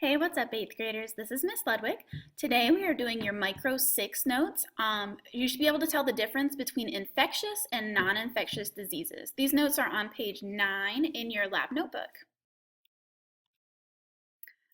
Hey, what's up, 8th graders? This is Miss Ludwig. Today we are doing your Micro 6 notes. You should be able to tell the difference between infectious and non-infectious diseases. These notes are on page 9 in your lab notebook.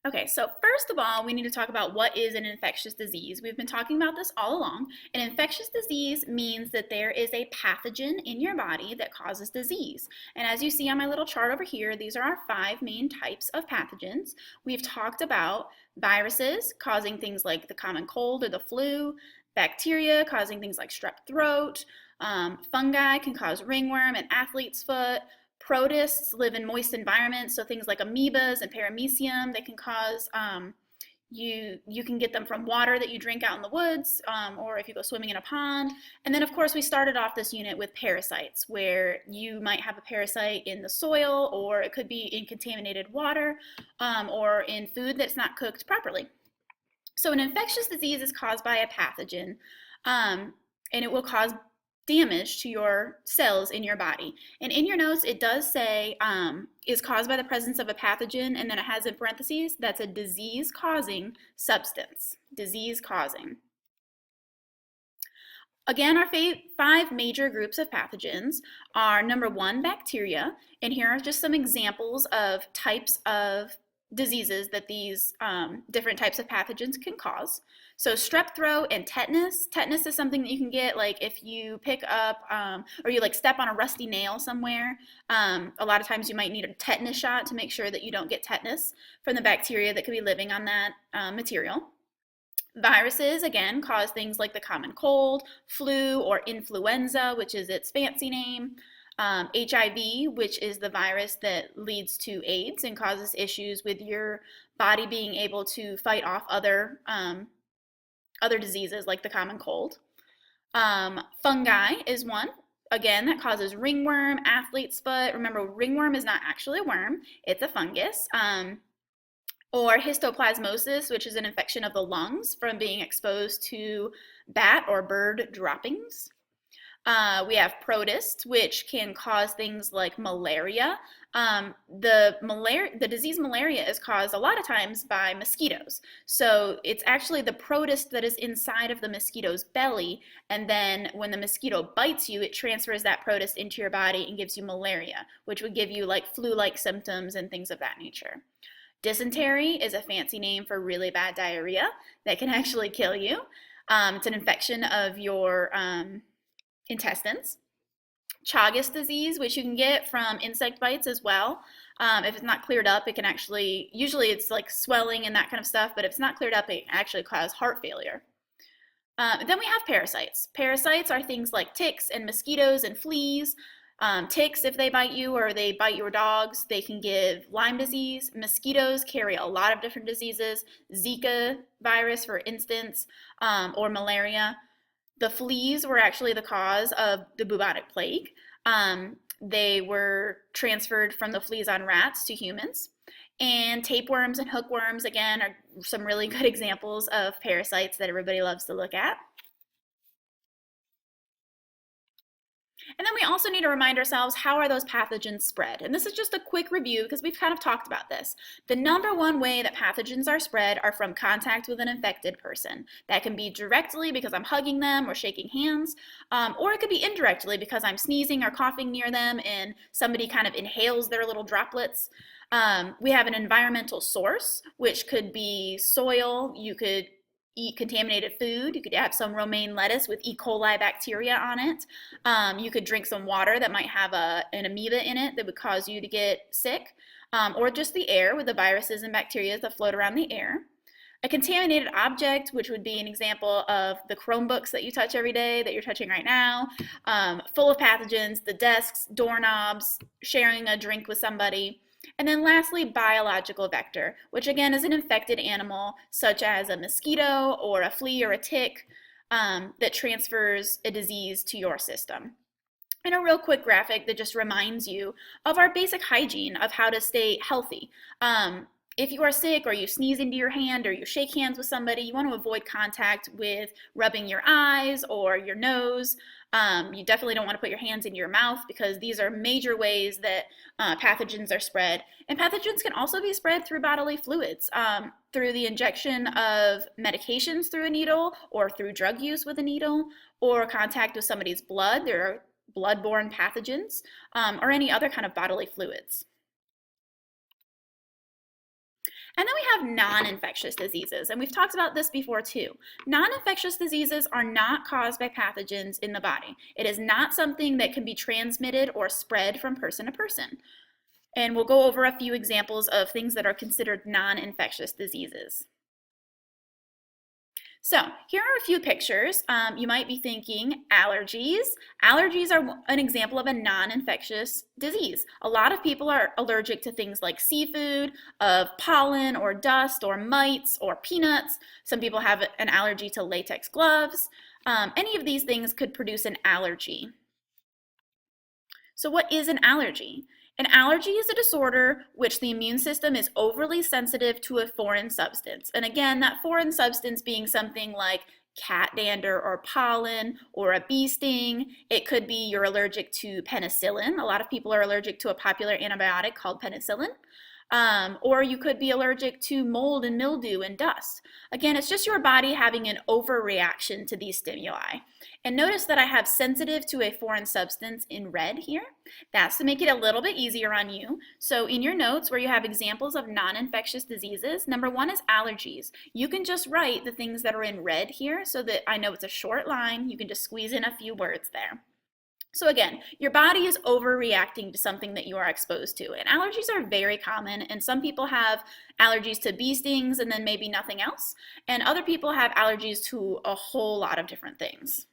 Okay, so first of all, we need to talk about what is an infectious disease. We've been talking about this all along. An infectious disease means that there is a pathogen in your body that causes disease. And as you see on my little chart over here, these are our 5 main types of pathogens. We've talked about viruses causing things like the common cold or the flu, bacteria causing things like strep throat, fungi can cause ringworm and athlete's foot. Protists live in moist environments, so things like amoebas and paramecium, they can cause, you can get them from water that you drink out in the woods, or if you go swimming in a pond. And then of course we started off this unit with parasites, where you might have a parasite in the soil, or it could be in contaminated water, or in food that's not cooked properly. So an infectious disease is caused by a pathogen, and it will cause damage to your cells in your body. And in your notes, it does say is caused by the presence of a pathogen, and then it has in parentheses, that's a disease-causing substance. Disease-causing. Again, our 5 major groups of pathogens are number 1, bacteria, and here are just some examples of types of diseases that these different types of pathogens can cause. So strep throat and tetanus. Tetanus is something that you can get like if you pick up or you like step on a rusty nail somewhere. A lot of times you might need a tetanus shot to make sure that you don't get tetanus from the bacteria that could be living on that material. Viruses, again, cause things like the common cold, flu, or influenza, which is its fancy name. HIV, which is the virus that leads to AIDS and causes issues with your body being able to fight off other diseases like the common cold. Fungi is one, again, that causes ringworm, athlete's foot. Remember, ringworm is not actually a worm, it's a fungus. Or histoplasmosis, which is an infection of the lungs from being exposed to bat or bird droppings. We have protists, which can cause things like malaria. The disease malaria is caused a lot of times by mosquitoes. So it's actually the protist that is inside of the mosquito's belly, and then when the mosquito bites you, it transfers that protist into your body and gives you malaria, which would give you like flu-like symptoms and things of that nature. Dysentery is a fancy name for really bad diarrhea that can actually kill you. It's an infection of your intestines. Chagas disease, which you can get from insect bites as well. If it's not cleared up, it can actually, usually it's like swelling and that kind of stuff, but if it's not cleared up, it can actually cause heart failure. Then we have parasites. Parasites are things like ticks and mosquitoes and fleas. Ticks, if they bite you or they bite your dogs, they can give Lyme disease. Mosquitoes carry a lot of different diseases, Zika virus, for instance, or malaria. The fleas were actually the cause of the bubonic plague. They were transferred from the fleas on rats to humans. And tapeworms and hookworms, again, are some really good examples of parasites that everybody loves to look at. And then we also need to remind ourselves, how are those pathogens spread? And this is just a quick review because we've kind of talked about this. The number one way that pathogens are spread are from contact with an infected person. That can be directly because I'm hugging them or shaking hands, or it could be indirectly because I'm sneezing or coughing near them and somebody kind of inhales their little droplets. We have an environmental source, which could be soil. You could eat contaminated food. You could have some romaine lettuce with E. coli bacteria on it. You could drink some water that might have an amoeba in it that would cause you to get sick, or just the air with the viruses and bacteria that float around the air. A contaminated object, which would be an example of the Chromebooks that you touch every day, that you're touching right now, full of pathogens, the desks, doorknobs, sharing a drink with somebody. And then lastly, biological vector, which again is an infected animal, such as a mosquito or a flea or a tick, that transfers a disease to your system. And a real quick graphic that just reminds you of our basic hygiene of how to stay healthy. If you are sick or you sneeze into your hand or you shake hands with somebody, you want to avoid contact with rubbing your eyes or your nose. You definitely don't want to put your hands in your mouth because these are major ways that pathogens are spread. And pathogens can also be spread through bodily fluids, through the injection of medications through a needle, or through drug use with a needle, or contact with somebody's blood. There are blood-borne pathogens, or any other kind of bodily fluids. And then we have non-infectious diseases, and we've talked about this before too. Non-infectious diseases are not caused by pathogens in the body. It is not something that can be transmitted or spread from person to person. And we'll go over a few examples of things that are considered non-infectious diseases. So here are a few pictures. You might be thinking allergies. Allergies are an example of a non-infectious disease. A lot of people are allergic to things like seafood, of pollen or dust or mites or peanuts. Some people have an allergy to latex gloves. Any of these things could produce an allergy. So what is an allergy? An allergy is a disorder which the immune system is overly sensitive to a foreign substance. And again, that foreign substance being something like cat dander or pollen or a bee sting. It could be you're allergic to penicillin. A lot of people are allergic to a popular antibiotic called penicillin. Or you could be allergic to mold and mildew and dust. Again, it's just your body having an overreaction to these stimuli. And notice that I have sensitive to a foreign substance in red here. That's to make it a little bit easier on you. So in your notes where you have examples of non-infectious diseases, number one is allergies. You can just write the things that are in red here so that I know it's a short line. You can just squeeze in a few words there. So again, your body is overreacting to something that you are exposed to. And allergies are very common, and some people have allergies to bee stings and then maybe nothing else. And other people have allergies to a whole lot of different things.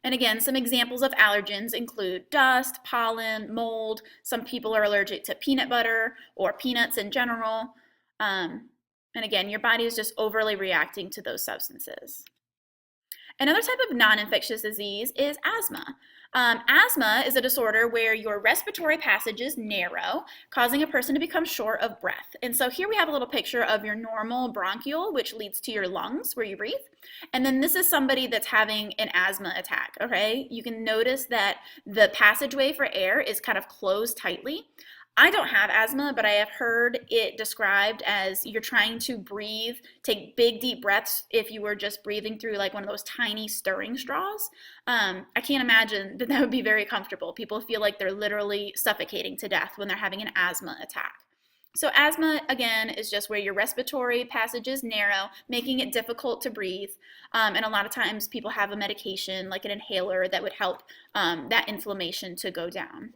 And again, some examples of allergens include dust, pollen, mold. Some people are allergic to peanut butter or peanuts in general. And again, your body is just overly reacting to those substances. Another type of non-infectious disease is asthma. Asthma is a disorder where your respiratory passages narrow, causing a person to become short of breath. And so here we have a little picture of your normal bronchiole, which leads to your lungs where you breathe. And then this is somebody that's having an asthma attack, okay? You can notice that the passageway for air is kind of closed tightly. I don't have asthma, but I have heard it described as you're trying to breathe, take big deep breaths if you were just breathing through like one of those tiny stirring straws. I can't imagine that would be very comfortable. People feel like they're literally suffocating to death when they're having an asthma attack. So asthma, again, is just where your respiratory passages narrow, making it difficult to breathe. And a lot of times people have a medication like an inhaler that would help that inflammation to go down.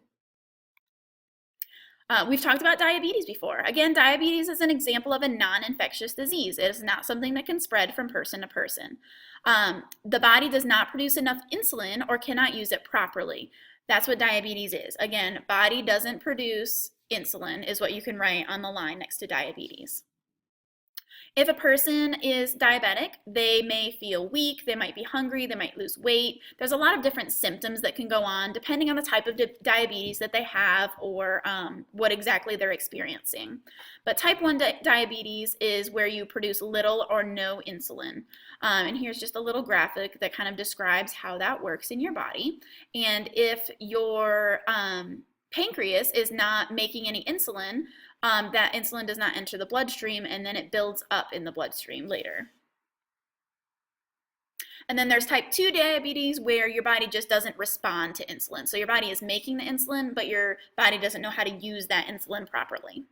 We've talked about diabetes before. Again, diabetes is an example of a non-infectious disease. It is not something that can spread from person to person. The body does not produce enough insulin or cannot use it properly. That's what diabetes is. Again, body doesn't produce insulin is what you can write on the line next to diabetes. If a person is diabetic, they may feel weak, they might be hungry, they might lose weight. There's a lot of different symptoms that can go on depending on the type of diabetes that they have or what exactly they're experiencing. But type 1 diabetes is where you produce little or no insulin. And here's just a little graphic that kind of describes how that works in your body. And if your pancreas is not making any insulin, that insulin does not enter the bloodstream, and then it builds up in the bloodstream later. And then there's type 2 diabetes where your body just doesn't respond to insulin. So your body is making the insulin, but your body doesn't know how to use that insulin properly.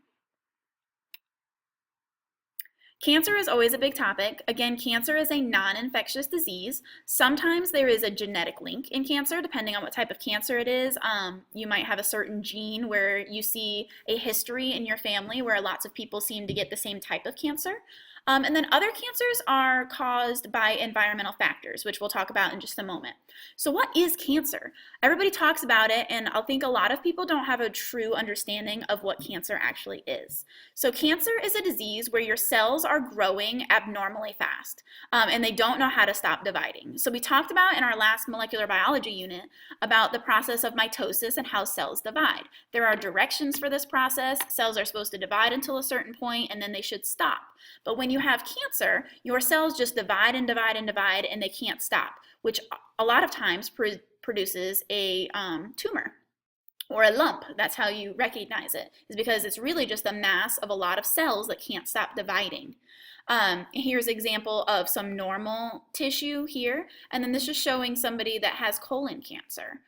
Cancer is always a big topic. Again, cancer is a non-infectious disease. Sometimes there is a genetic link in cancer, depending on what type of cancer it is. You might have a certain gene where you see a history in your family where lots of people seem to get the same type of cancer. And then other cancers are caused by environmental factors, which we'll talk about in just a moment. So what is cancer? Everybody talks about it, and I think a lot of people don't have a true understanding of what cancer actually is. So cancer is a disease where your cells are growing abnormally fast, and they don't know how to stop dividing. So we talked about in our last molecular biology unit about the process of mitosis and how cells divide. There are directions for this process. Cells are supposed to divide until a certain point, and then they should stop. But when you have cancer, your cells just divide and divide and divide, and they can't stop, which a lot of times produces a tumor or a lump. That's how you recognize it, is because it's really just a mass of a lot of cells that can't stop dividing. Here's an example of some normal tissue here, and then this is showing somebody that has colon cancer.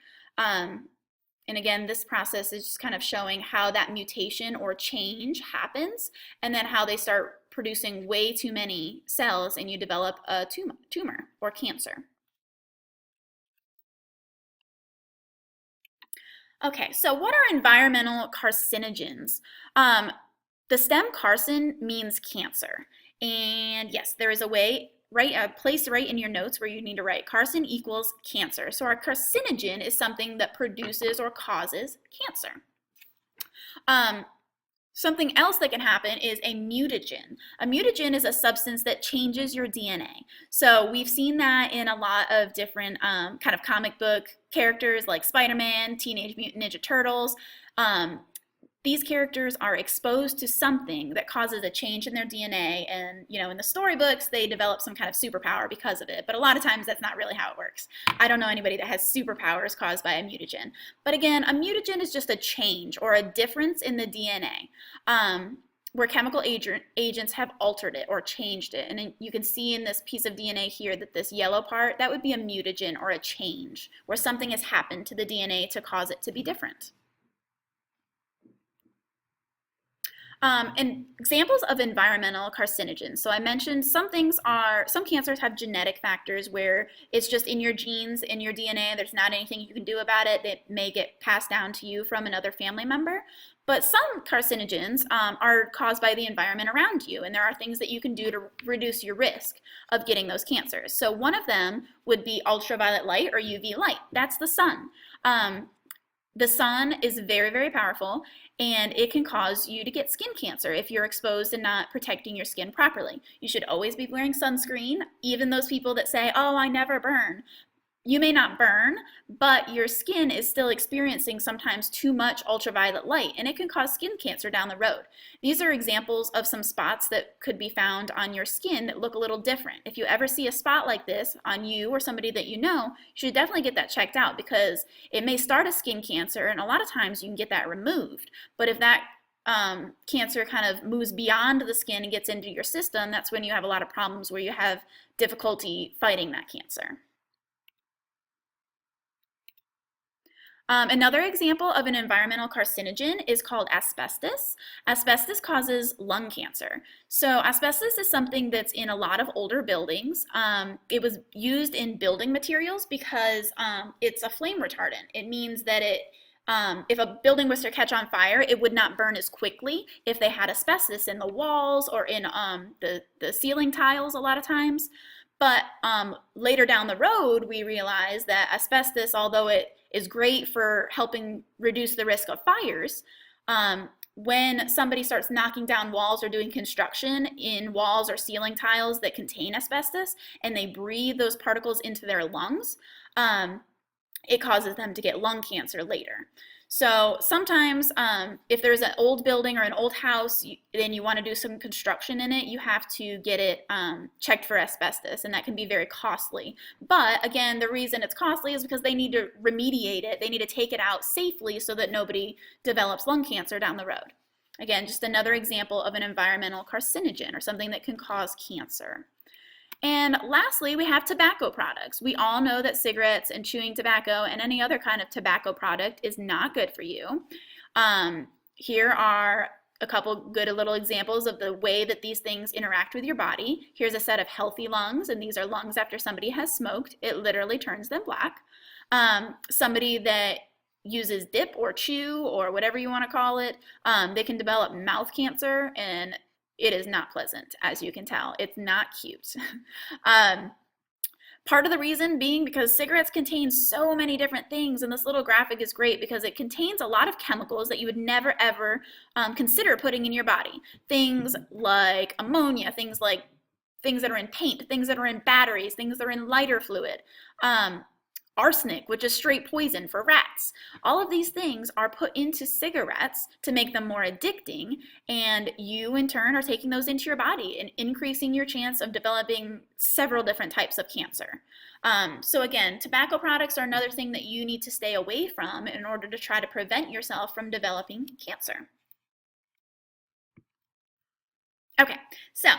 And again, this process is just kind of showing how that mutation or change happens, and then how they start producing way too many cells and you develop a tumor or cancer. Okay, so what are environmental carcinogens? The stem carcin means cancer. And yes, there is a way, a place right in your notes where you need to write carcin equals cancer. So our carcinogen is something that produces or causes cancer. Something else that can happen is a mutagen. A mutagen is a substance that changes your DNA. So we've seen that in a lot of different kind of comic book characters like Spider-Man, Teenage Mutant Ninja Turtles. These characters are exposed to something that causes a change in their DNA, and in the storybooks they develop some kind of superpower because of it, but a lot of times that's not really how it works. I don't know anybody that has superpowers caused by a mutagen. But again, a mutagen is just a change or a difference in the DNA where chemical agents have altered it or changed it. And you can see in this piece of DNA here that this yellow part, that would be a mutagen or a change, where something has happened to the DNA to cause it to be different. And examples of environmental carcinogens. So I mentioned some cancers have genetic factors where it's just in your genes, in your DNA, there's not anything you can do about it. It may get passed down to you from another family member. But some carcinogens are caused by the environment around you, and there are things that you can do to reduce your risk of getting those cancers. So one of them would be ultraviolet light or UV light. That's the sun. The sun is very, very powerful, and it can cause you to get skin cancer if you're exposed and not protecting your skin properly. You should always be wearing sunscreen, even those people that say, oh, I never burn. You may not burn, but your skin is still experiencing sometimes too much ultraviolet light, and it can cause skin cancer down the road. These are examples of some spots that could be found on your skin that look a little different. If you ever see a spot like this on you or somebody that you know, you should definitely get that checked out, because it may start as skin cancer, and a lot of times you can get that removed. But if that cancer kind of moves beyond the skin and gets into your system, that's when you have a lot of problems where you have difficulty fighting that cancer. Another example of an environmental carcinogen is called asbestos. Asbestos causes lung cancer. So asbestos is something that's in a lot of older buildings. It was used in building materials because it's a flame retardant. It means that if a building was to catch on fire, it would not burn as quickly if they had asbestos in the walls or in the ceiling tiles a lot of times. But later down the road, we realized that asbestos, although it is great for helping reduce the risk of fires, when somebody starts knocking down walls or doing construction in walls or ceiling tiles that contain asbestos, and they breathe those particles into their lungs, it causes them to get lung cancer later. So sometimes if there's an old building or an old house and you want to do some construction in it, you have to get it checked for asbestos, and that can be very costly. But again, the reason it's costly is because they need to remediate it. They need to take it out safely so that nobody develops lung cancer down the road. Again, just another example of an environmental carcinogen or something that can cause cancer. And lastly, we have tobacco products. We all know that cigarettes and chewing tobacco and any other kind of tobacco product is not good for you. Here are a couple good little examples of the way that these things interact with your body. Here's a set of healthy lungs, and these are lungs after somebody has smoked. It literally turns them black. Somebody that uses dip or chew or whatever you want to call it, they can develop mouth cancer, and it is not pleasant, as you can tell. It's not cute. Part of the reason being because cigarettes contain so many different things, and this little graphic is great because it contains a lot of chemicals that you would never ever consider putting in your body. Things like ammonia, things that are in paint, things that are in batteries, things that are in lighter fluid. arsenic, which is straight poison for rats. All of these things are put into cigarettes to make them more addicting, and you in turn are taking those into your body and increasing your chance of developing several different types of cancer. So again, tobacco products are another thing that you need to stay away from in order to try to prevent yourself from developing cancer. Okay, so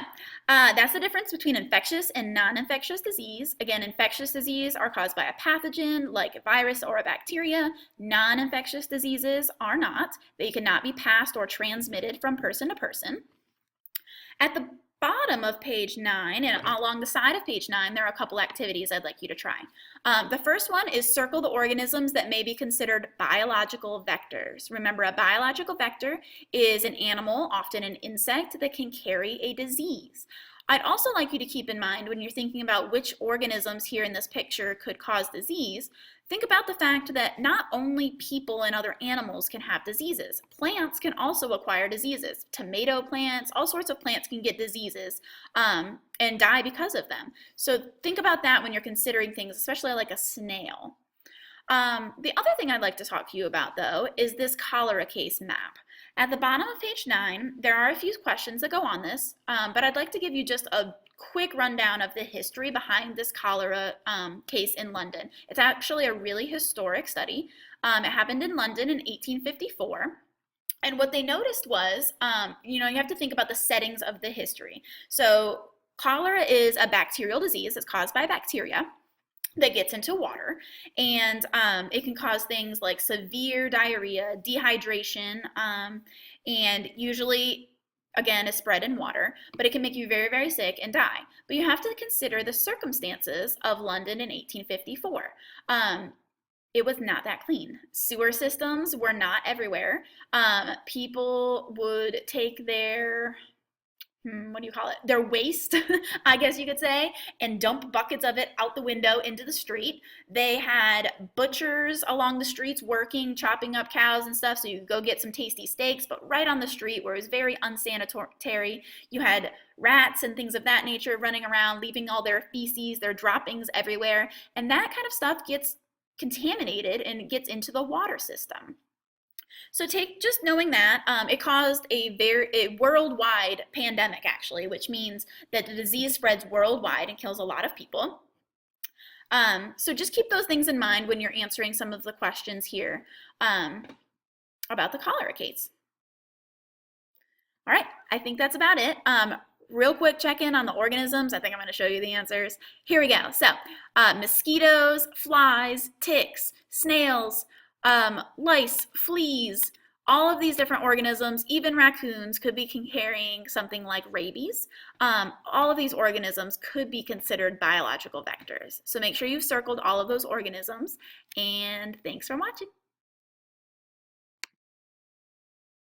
that's the difference between infectious and non-infectious disease. Again, infectious disease are caused by a pathogen like a virus or a bacteria. Non-infectious diseases are not. They cannot be passed or transmitted from person to person. At the bottom of page 9 and along the side of page 9, there are a couple activities I'd like you to try. The first one is circle the organisms that may be considered biological vectors. Remember, a biological vector is an animal, often an insect, that can carry a disease. I'd also like you to keep in mind when you're thinking about which organisms here in this picture could cause disease, think about the fact that not only people and other animals can have diseases. Plants can also acquire diseases. Tomato plants, all sorts of plants can get diseases and die because of them. So think about that when you're considering things, especially like a snail. The other thing I'd like to talk to you about, though, is this cholera case map. At the bottom of page 9, there are a few questions that go on this, but I'd like to give you just a quick rundown of the history behind this cholera case in London. It's actually a really historic study. It happened in London in 1854. And what they noticed was, you have to think about the settings of the history. So cholera is a bacterial disease. It's caused by bacteria that gets into water, and it can cause things like severe diarrhea, dehydration, and usually, again, is spread in water, but it can make you very, very sick and die. But you have to consider the circumstances of London in 1854. It was not that clean. Sewer systems were not everywhere. People would take their their waste, I guess you could say, and dump buckets of it out the window into the street. They had butchers along the streets working, chopping up cows and stuff, so you could go get some tasty steaks, but right on the street where it was very unsanitary, you had rats and things of that nature running around, leaving all their feces, their droppings everywhere, and that kind of stuff gets contaminated and gets into the water system. So just knowing that, it caused a worldwide pandemic, actually, which means that the disease spreads worldwide and kills a lot of people. So just keep those things in mind when you're answering some of the questions here about the cholera case. All right, I think that's about it. Real quick check-in on the organisms. I think I'm going to show you the answers. Here we go. So mosquitoes, flies, ticks, snails, lice, fleas, all of these different organisms, even raccoons could be carrying something like rabies. All of these organisms could be considered biological vectors. So make sure you've circled all of those organisms, and thanks for watching.